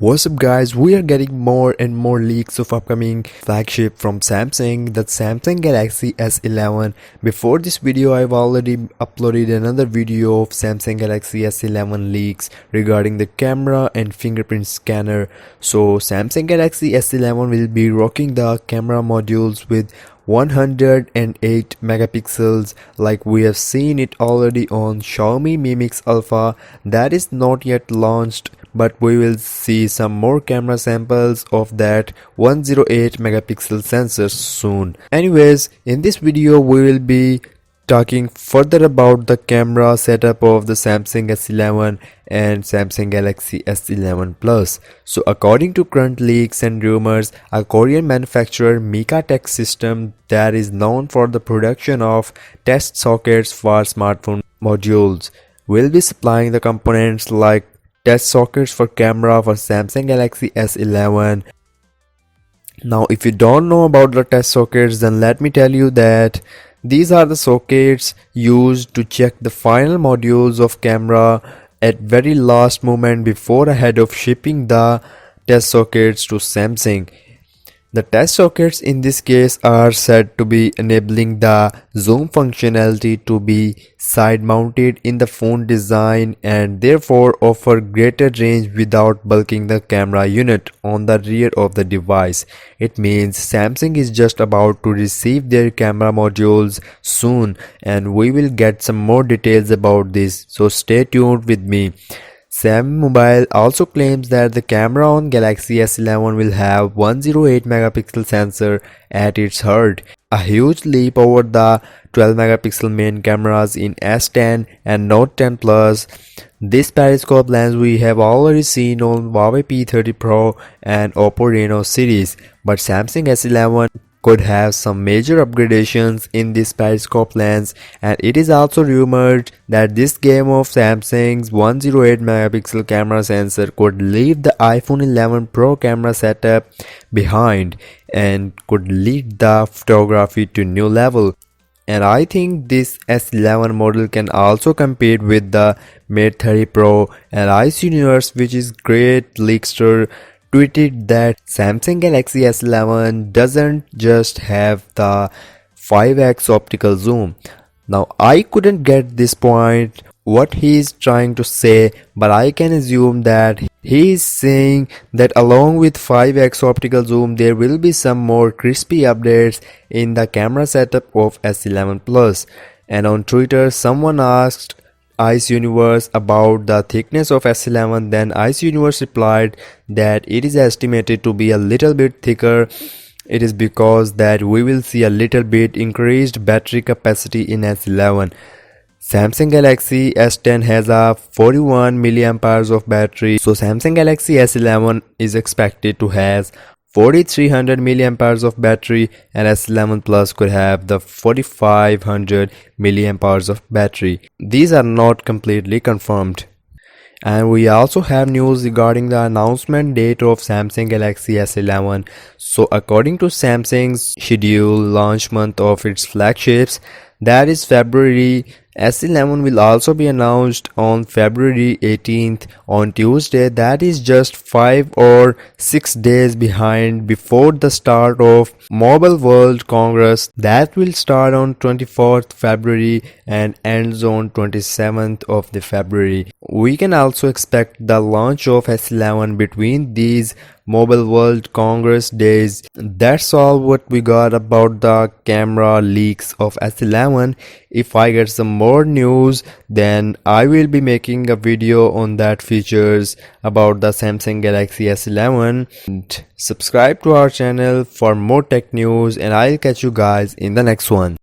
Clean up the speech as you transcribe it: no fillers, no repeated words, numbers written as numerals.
What's up guys, we are getting more and more leaks of upcoming flagship from Samsung, the Samsung Galaxy S11. Before this video I've already uploaded another video of Samsung Galaxy S11 leaks regarding the camera and fingerprint scanner. So Samsung Galaxy S11 will be rocking the camera modules with 108 megapixels like we have seen it already on Xiaomi Mi Mix Alpha that is not yet launched, but we will see some more camera samples of that 108 megapixel sensor soon. Anyways, in this video we will be talking further about the camera setup of the Samsung S11 and Samsung Galaxy S11 Plus. So according to current leaks and rumors, a Korean manufacturer MikaTech System that is known for the production of test sockets for smartphone modules will be supplying the components like test sockets for camera for Samsung Galaxy S11. Now if you don't know about the test sockets, then let me tell you that these are the sockets used to check the final modules of camera at very last moment before ahead of shipping the test sockets to Samsung. The test sockets in this case are said to be enabling the zoom functionality to be side mounted in the phone design and therefore offer greater range without bulking the camera unit on the rear of the device. It means Samsung is just about to receive their camera modules soon and we will get some more details about this, so stay tuned with me. Xiaomi Mobile also claims that the camera on Galaxy S11 will have 108 megapixel sensor at its heart, a huge leap over the 12 megapixel main cameras in S10 and Note 10 Plus. This periscope lens we have already seen on Huawei P30 Pro and Oppo Reno series, but Samsung S11 could have some major upgradations in this periscope lens, and it is also rumored that this game of Samsung's 108 megapixel camera sensor could leave the iPhone 11 Pro camera setup behind and could lead the photography to new level. And I think this S11 model can also compete with the Mate 30 Pro, and Ice Universe, which is great leakster, tweeted that Samsung Galaxy S11 doesn't just have the 5x optical zoom. Now I couldn't get this point what he is trying to say, but I can assume that he is saying that along with 5x optical zoom there will be some more crispy updates in the camera setup of S11 Plus. And on Twitter someone asked Ice Universe about the thickness of S11, then Ice Universe replied that it is estimated to be a little bit thicker. It is because that we will see a little bit increased battery capacity in S11. Samsung Galaxy S10 has a 41 milliamperes of battery, so Samsung Galaxy S11 is expected to have 4300 milliamperes of battery, and S11 Plus could have the 4500 milliamperes of battery. These are not completely confirmed. And we also have news regarding the announcement date of Samsung Galaxy S11. So according to Samsung's schedule launch month of its flagships, that is February, S11 will also be announced on February 18th on Tuesday. That is just 5 or 6 days behind before the start of Mobile World Congress that will start on 24th February and ends on 27th of the February. We can also expect the launch of S11 between these Mobile World Congress days. That's all what we got about the camera leaks of S11. If I get some more news, then I will be making a video on that features about the Samsung Galaxy S11. And subscribe to our channel for more tech news, and I'll catch you guys in the next one.